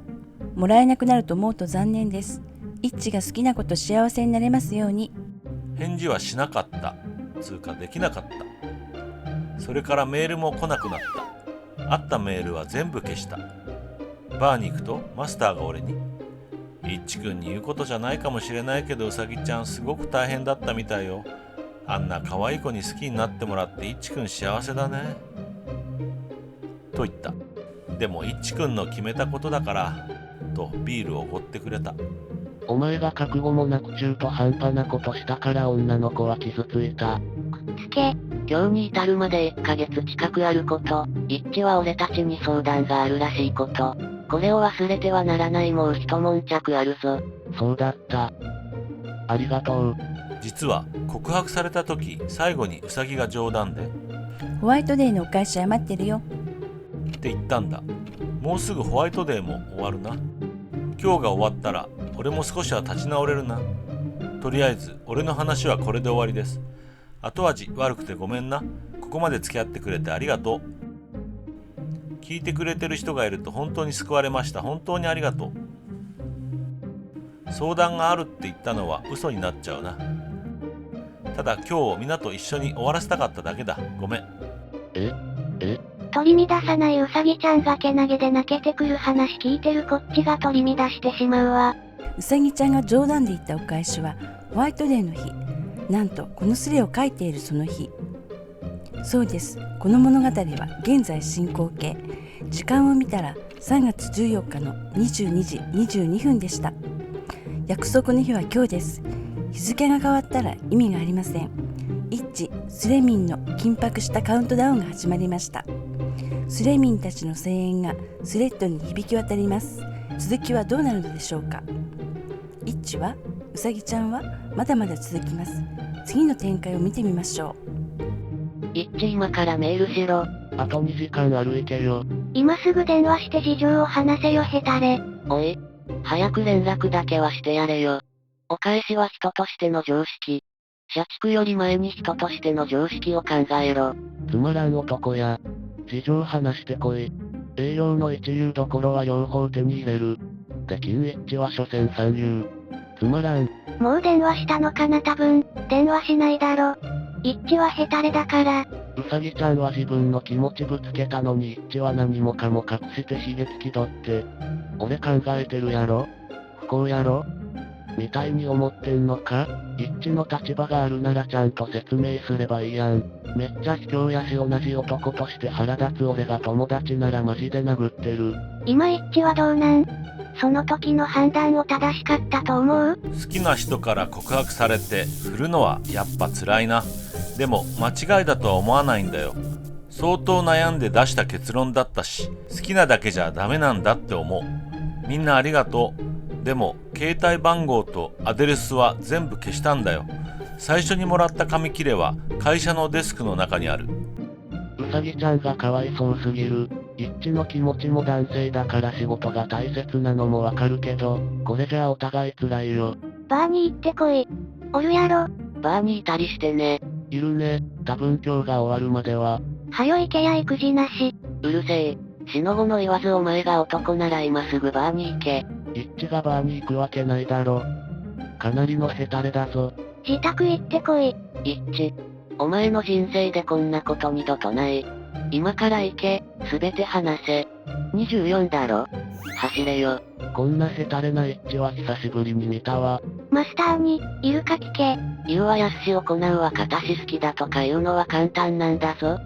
もらえなくなると思うと残念です。イッチが好きなこと幸せになれますように。返事はしなかった。つうかできなかった。それからメールも来なくなった。あったメールは全部消した。バーに行くとマスターが俺に、イッチくんに言うことじゃないかもしれないけど、うさぎちゃんすごく大変だったみたいよ。あんな可愛い子に好きになってもらってイッチくん幸せだね。と言った。でもイッチくんの決めたことだから、とビールをおごってくれた。お前が覚悟もなく中途半端なことしたから女の子は傷ついた。つけ、今日に至るまで1ヶ月近くあること、一致は俺たちに相談があるらしいこと。これを忘れてはならない。もう一悶着あるぞ。そうだった。ありがとう。実は告白された時、最後にウサギが冗談でホワイトデーのお返し余ってるよ。って言ったんだ。もうすぐホワイトデーも終わるな。今日が終わったら俺も少しは立ち直れるな。とりあえず俺の話はこれで終わりです。後味悪くてごめんな。ここまで付き合ってくれてありがとう。聞いてくれてる人がいると本当に救われました。本当にありがとう。相談があるって言ったのは嘘になっちゃうな。ただ今日をみんなと一緒に終わらせたかっただけだ。ごめん。取り乱さないうさぎちゃんがけなげで泣けてくる話聞いてるこっちが取り乱してしまうわ。うさぎちゃんが冗談で言ったお返しはホワイトデーの日。なんとこのスレを書いているその日。そうです。この物語は現在進行形。時間を見たら3月14日の22時22分でした。約束の日は今日です。日付が変わったら意味がありません。一致スレミンの緊迫したカウントダウンが始まりました。スレミンたちの声援がスレッドに響き渡ります。続きはどうなるのでしょうか。一致はうさぎちゃんはまだまだ続きます。次の展開を見てみましょう。一致今からメールしろ。あと2時間歩いてよ。今すぐ電話して事情を話せよヘタレ。おい、早く連絡だけはしてやれよ。お返しは人としての常識。社畜より前に人としての常識を考えろ。つまらん男や。事情話してこい。栄養の一流どころは両方手に入れる。で金一致は所詮三流。つまらん。もう電話したのかな多分、電話しないだろ。一致はヘタレだから。うさぎちゃんは自分の気持ちぶつけたのに一致は何もかも隠して刺激気取って。俺考えてるやろ。不幸やろみたいに思ってんのか。一致の立場があるならちゃんと説明すればいいやん。めっちゃ卑怯やし同じ男として腹立つ俺が友達ならマジで殴ってる。今一致はどうなん？その時の判断を正しかったと思う？好きな人から告白されて振るのはやっぱ辛いな。でも間違いだとは思わないんだよ。相当悩んで出した結論だったし、好きなだけじゃダメなんだって思う。みんなありがとう。でも携帯番号とアドレスは全部消したんだよ。最初にもらった紙切れは会社のデスクの中にある。うさぎちゃんがかわいそうすぎる。一致の気持ちも男性だから仕事が大切なのもわかるけど、これじゃあお互い辛いよ。バーに行ってこい。おるやろ。バーにいたりしてね。いるね。多分今日が終わるまでは。はよ行けや育児なし。うるせえ。しのごの言わずお前が男なら今すぐバーに行け。イッチがバーに行くわけないだろ。かなりのヘタレだぞ。自宅行ってこい。一致。お前の人生でこんなこと二度とない。今から行け、すべて話せ。24だろ。走れよ。こんなヘタレなイッチは久しぶりに見たわ。マスターに、イルカ聞け。言うはやすし行うは形好きだとか言うのは簡単なんだぞ。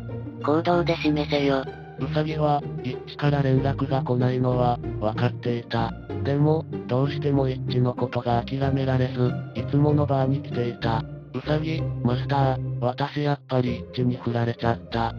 行動で示せよ。ウサギは、イッチから連絡が来ないのは、分かっていた。でも、どうしてもイッチのことが諦められず、いつものバーに来ていた。ウサギ、マスター、私やっぱりイッチに振られちゃった。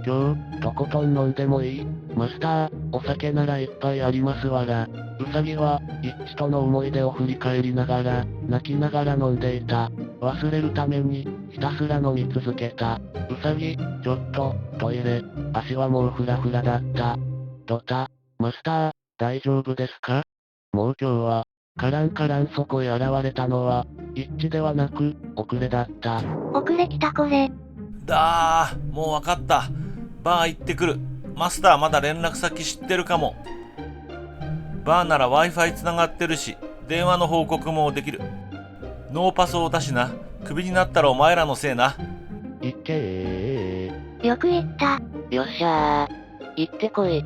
今日、とことん飲んでもいい？マスター、お酒ならいっぱいありますわら。ウサギは、イッチとの思い出を振り返りながら、泣きながら飲んでいた。忘れるために、ひたすら飲み続けた。ウサギ、ちょっと、トイレ。足はもうフラフラだった。ドタ。マスター、大丈夫ですか？もう今日は、カランそこへ現れたのは、一致ではなく、遅れだった。遅れきたこれ。だー、もうわかった。バー行ってくる。マスターまだ連絡先知ってるかも。バーなら Wi-Fi つながってるし、電話の報告もできる。ノーパソだしな。クビになったらお前らのせいな。いけー。よく言った。よっしゃー。行ってこい。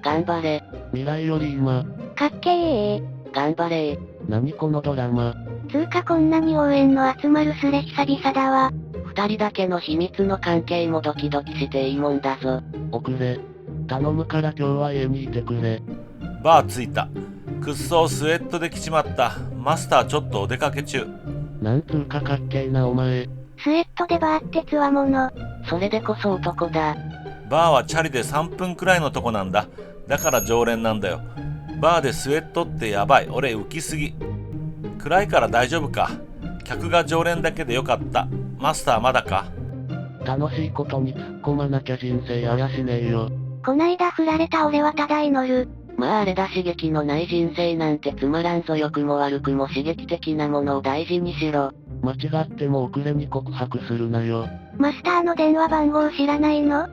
頑張れ。未来より今。かっけー。頑張れー。何このドラマ。つうかこんなに応援の集まるスレ久々だわ。二人だけの秘密の関係もドキドキしていいもんだぞ。遅れ。頼むから今日は家にいてくれ。バー着いた。くっそスウェットで来ちまった。マスターちょっとお出かけ中。なんつうかかっけーなお前。スウェットでバーってつわもの。それでこそ男だ。バーはチャリで3分くらいのとこなんだ。だから常連なんだよ。バーでスウェットってやばい。俺浮きすぎ。暗いから大丈夫か。客が常連だけでよかった。マスターまだか？楽しいことに突っ込まなきゃ人生ややしねえよ。こないだ振られた俺はただ祈る。まああれだ刺激のない人生なんてつまらんぞ。良くも悪くも刺激的なものを大事にしろ。間違っても遅れに告白するなよ。マスターの電話番号知らないの？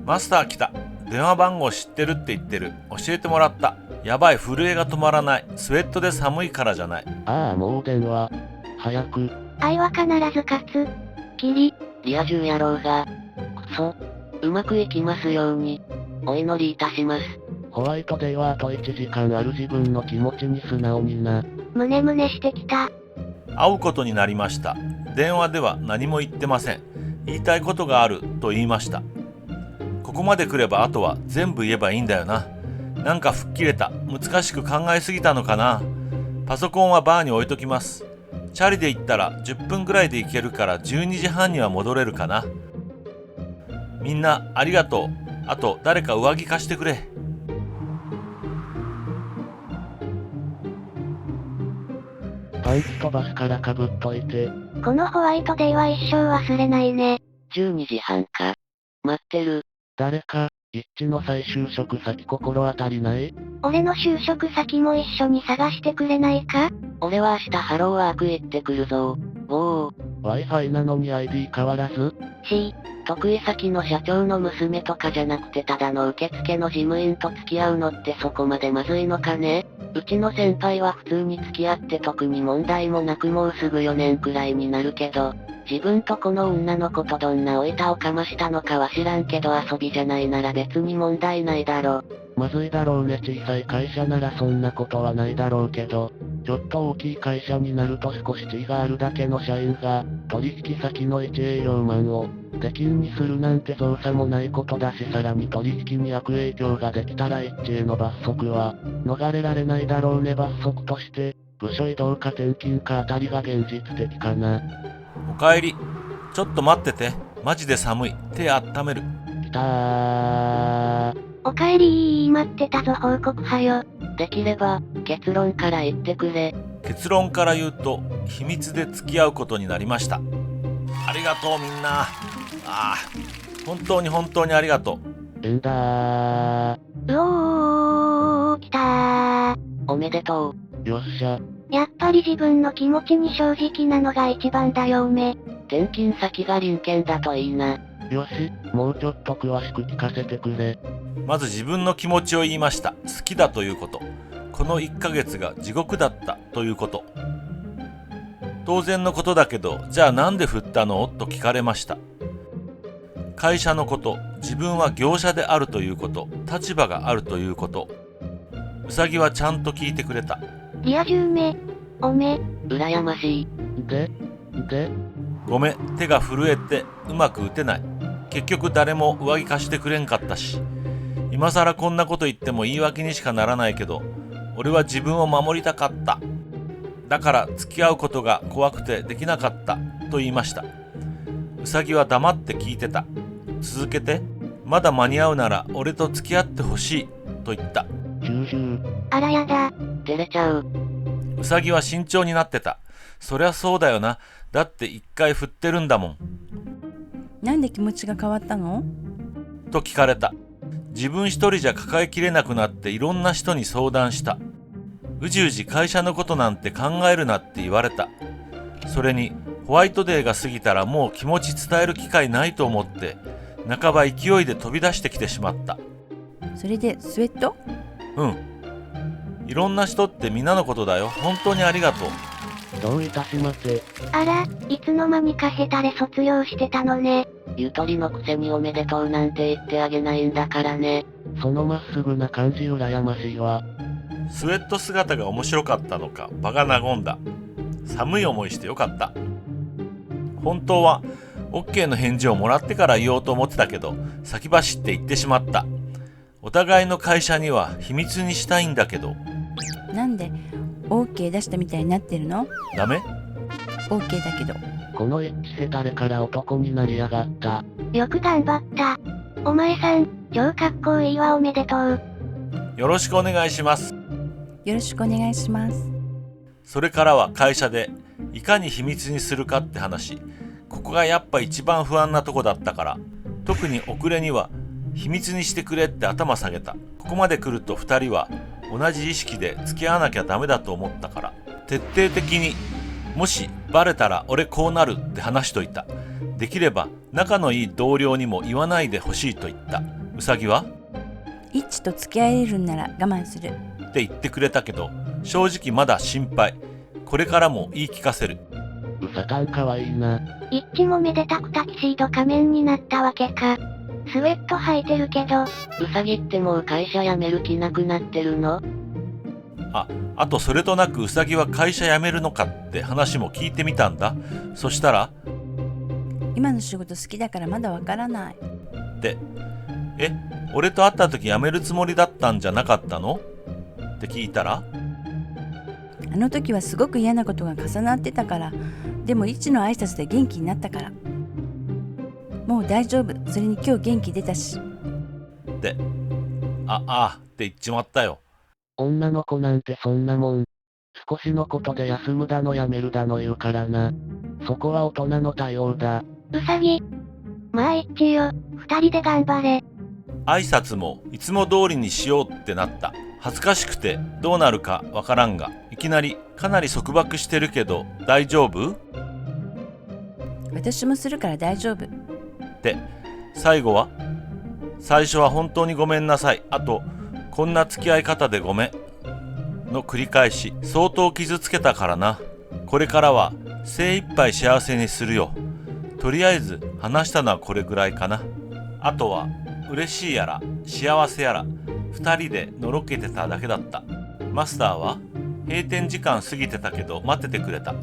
マスター来た。電話番号知ってるって言ってる。教えてもらった。やばい、震えが止まらない。スウェットで寒いからじゃない。ああもう電話。早く。愛は必ず勝つ。キリ。リア充野郎が。くそうまくいきますように。お祈りいたします。ホワイトデーはあと1時間ある自分の気持ちに素直にな。ムネムネしてきた。会うことになりました。電話では何も言ってません。言いたいことがあると言いました。ここまで来ればあとは全部言えばいいんだよな。なんか吹っ切れた。難しく考えすぎたのかな。パソコンはバーに置いときます。チャリで行ったら10分ぐらいで行けるから12時半には戻れるかな。みんなありがとう。あと誰か上着貸してくれ。パンツ飛ばすからかぶっといて。このホワイトデーは一生忘れないね。12時半か。待ってる。誰か、一致の再就職先心当たりない？俺の就職先も一緒に探してくれないか？俺は明日ハローワーク行ってくるぞ。おー。Wi-Fi なのに ID 変わらず？得意先の社長の娘とかじゃなくてただの受付の事務員と付き合うのってそこまでまずいのかね？うちの先輩は普通に付き合って特に問題もなくもうすぐ4年くらいになるけど、自分とこの女の子とどんなお板をかましたのかは知らんけど遊びじゃないなら別に問題ないだろ。まずいだろうね。小さい会社ならそんなことはないだろうけど、ちょっと大きい会社になると少し地位があるだけの社員が、取引先の一営業マンを、出禁にするなんて造作もないことだし、さらに取引に悪影響ができたら一致への罰則は、逃れられないだろうね。罰則として、部署移動か転勤かあたりが現実的かな。おかえり。ちょっと待ってて。マジで寒い。手温める。きたー。おかえりー。待ってたぞ報告はよ。できれば、結論から言ってくれ。結論から言うと、秘密で付き合うことになりました。ありがとうみんな。本当に本当にありがとう。んだー。うおー、来たー。おめでとよっしゃ。やっぱり自分の気持ちに正直なのが一番だよ転勤先が隣県だといいな。よし、もうちょっと詳しく聞かせてくれ。まず自分の気持ちを言いました。好きだということ。この1ヶ月が地獄だったということ。当然のことだけど、じゃあなんで振ったのと聞かれました。会社のこと、自分は業者であるということ、立場があるということ。うさぎはちゃんと聞いてくれた。リア充羨ましい。で、ごめん、手が震えてうまく打てない。結局誰も上着貸してくれんかったし、今さらこんなこと言っても言い訳にしかならないけど、俺は自分を守りたかった。だから付き合うことが怖くてできなかったと言いました。うさぎは黙って聞いてた。続けて、まだ間に合うなら俺と付き合ってほしいと言った。あらやだ。照れちゃう。うさぎは慎重になってた。そりゃそうだよな。だって一回振ってるんだもん。なんで気持ちが変わったの？と聞かれた。自分一人じゃ抱えきれなくなっていろんな人に相談した。うじうじ会社のことなんて考えるなって言われた。それにホワイトデーが過ぎたらもう気持ち伝える機会ないと思って、半ば勢いで飛び出してきてしまった。それでスウェット？うん。いろんな人ってみんなのことだよ。本当にありがとう。どういたしまて。あら、いつの間にかヘタレ卒業してたのね。ゆとりのくせにおめでとうなんて言ってあげないんだからね。そのまっすぐな感じ羨ましいわ。スウェット姿が面白かったのか場が和んだ。寒い思いしてよかった。本当は OK の返事をもらってから言おうと思ってたけど、先走って言ってしまった。お互いの会社には秘密にしたいんだけど。なんで OK 出したみたいになってるの？ダメ？ OK だけど。このエッチヘタレから男になりやがった。よく頑張った。お前さん、超かっこいいわ。おめでとう。よろしくお願いします。よろしくお願いします。それからは会社でいかに秘密にするかって話。ここがやっぱ一番不安なとこだったから、特に遅れには秘密にしてくれって頭下げた。ここまで来ると2人は同じ意識で付き合わなきゃダメだと思ったから、徹底的にもしバレたら俺こうなるって話しといた。できれば仲のいい同僚にも言わないでほしいと言った。うさぎはイッチと付き合えるんなら我慢するって言ってくれたけど、正直まだ心配。これからも言い聞かせる。うさたんかわいいな。イッチもめでたくタキシード仮面になったわけか。スウェット履いてるけど。うさぎってもう会社辞める気なくなってるの？あとそれとなくうさぎは会社辞めるのかって話も聞いてみたんだ。そしたら、今の仕事好きだからまだわからないって、俺と会った時辞めるつもりだったんじゃなかったのって聞いたら、あの時はすごく嫌なことが重なってたから、でもイッチの挨拶で元気になったから。もう大丈夫。それに今日元気出たし。って、って言っちまったよ。女の子なんてそんなもん。少しのことで休むだのやめるだの言うからな。そこは大人の対応だ。うさぎ。まあイッチよ。二人で頑張れ。挨拶もいつも通りにしようってなった。恥ずかしくてどうなるかわからんが、いきなりかなり束縛してるけど大丈夫？私もするから大丈夫。で、最後は？最初は本当にごめんなさい。あと、こんな付き合い方でごめん。の繰り返し。相当傷つけたからな。これからは精一杯幸せにするよ。とりあえず話したのはこれぐらいかな。あとは嬉しいやら幸せやら二人でのろけてただけだった。マスターは閉店時間過ぎてたけど待っててくれた。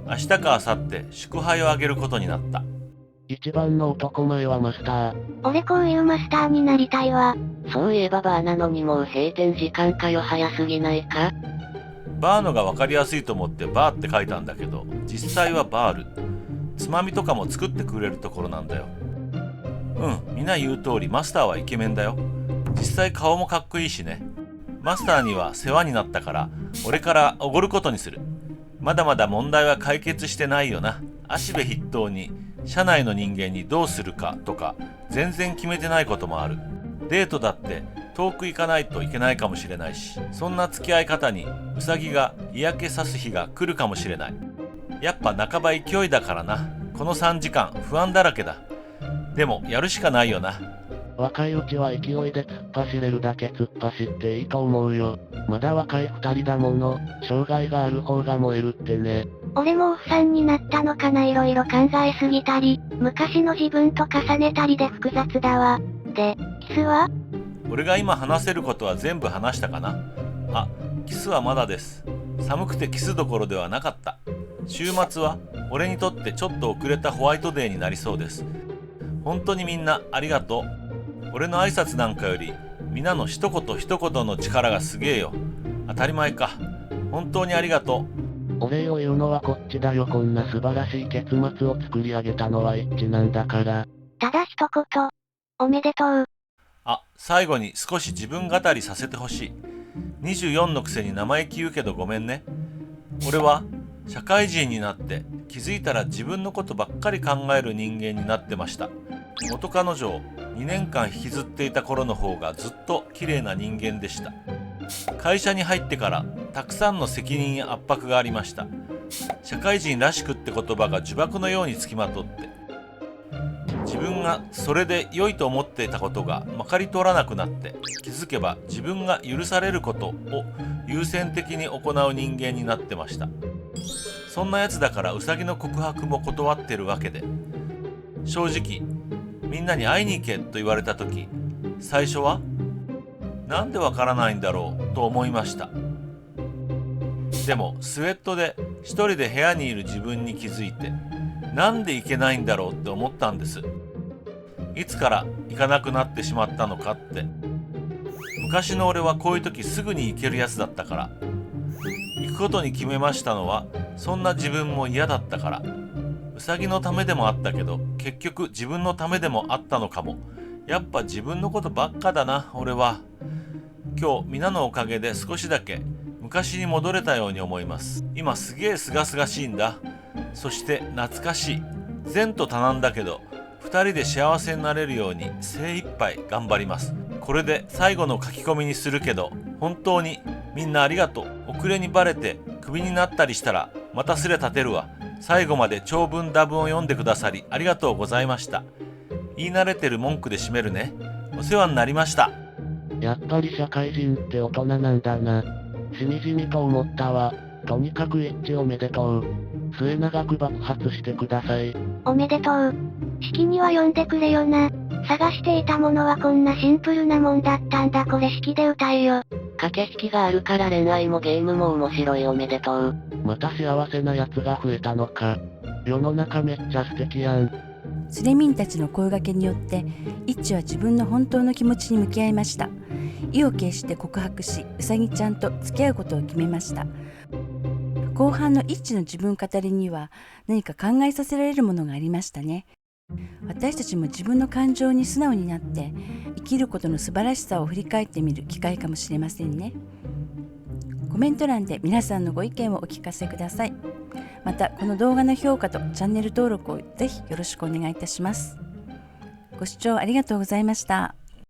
明日か明後日祝杯をあげることになった。一番の男前はマスター。俺こういうマスターになりたいわ。そういえばバーなのにもう閉店時間かよ。早すぎないか？バーのが分かりやすいと思ってバーって書いたんだけど、実際はバール。つまみとかも作ってくれるところなんだよ。みんな言う通りマスターはイケメンだよ。実際顔もかっこいいしね。マスターには世話になったから俺からおごることにする。まだまだ問題は解決してないよな。足部筆頭に社内の人間にどうするかとか全然決めてないこともある。デートだって遠く行かないといけないかもしれないし、そんな付き合い方にウサギが嫌気さす日が来るかもしれない。やっぱ半ば勢いだからな。この3時間不安だらけだ。でもやるしかないよな。若いうちは勢いで突っ走れるだけ突っ走っていいと思うよ。まだ若い2人だもの、障害がある方が燃えるってね。俺もおっさんになったのかな、いろいろ考えすぎたり、昔の自分と重ねたりで複雑だわ。で、キスは？俺が今話せることは全部話したかな。あ、キスはまだです。寒くてキスどころではなかった。週末は俺にとってちょっと遅れたホワイトデーになりそうです。本当にみんなありがとう。俺の挨拶なんかよりみんなの一言一言の力がすげえよ。当たり前か。本当にありがとう。お礼を言うのはこっちだよ。こんな素晴らしい結末を作り上げたのは一致なんだから。ただ一言、おめでとう。あ、最後に少し自分語りさせてほしい。24のくせに生意気言うけどごめんね。俺は社会人になって気づいたら自分のことばっかり考える人間になってました。元彼女を2年間引きずっていた頃の方がずっと綺麗な人間でした。会社に入ってからたくさんの責任や圧迫がありました。社会人らしくって言葉が呪縛のようにつきまとって、自分がそれで良いと思っていたことがまかり通らなくなって、気づけば自分が許されることを優先的に行う人間になってました。そんなやつだからウサギの告白も断ってるわけで、正直みんなに会いに行けと言われた時、最初はなんでわからないんだろうと思いました。でもスウェットで一人で部屋にいる自分に気づいて、なんで行けないんだろうって思ったんです。いつから行かなくなってしまったのかって。昔の俺はこういう時すぐに行けるやつだったから。行くことに決めましたのは、そんな自分も嫌だったから。ウサギのためでもあったけど、結局自分のためでもあったのかも。やっぱ自分のことばっかだな、俺は。今日皆のおかげで少しだけ昔に戻れたように思います。今すげえすがすがしいんだ。そして懐かしい。前途多難だけど2人で幸せになれるように精一杯頑張ります。これで最後の書き込みにするけど、本当にみんなありがとう。遅れにバレてクビになったりしたらまたすれ立てるわ。最後まで長文多文を読んでくださりありがとうございました。言い慣れてる文句で締めるね。お世話になりました。やっぱり社会人って大人なんだな。しみじみと思ったわ。とにかく一致おめでとう。末永く爆発してください。おめでとう。式には呼んでくれよな。探していたものはこんなシンプルなもんだったんだ。これ式で歌えよ。駆け引きがあるから恋愛もゲームも面白い。おめでとう。また幸せなやつが増えたのか。世の中めっちゃ素敵やん。スレミンたちの声掛けによってイッチは自分の本当の気持ちに向き合いました。意を決して告白し、ウサギちゃんと付き合うことを決めました。後半のイッチの自分語りには何か考えさせられるものがありましたね。私たちも自分の感情に素直になって生きることの素晴らしさを振り返ってみる機会かもしれませんね。コメント欄で皆さんのご意見をお聞かせください。またこの動画の評価とチャンネル登録をぜひよろしくお願いいたします。ご視聴ありがとうございました。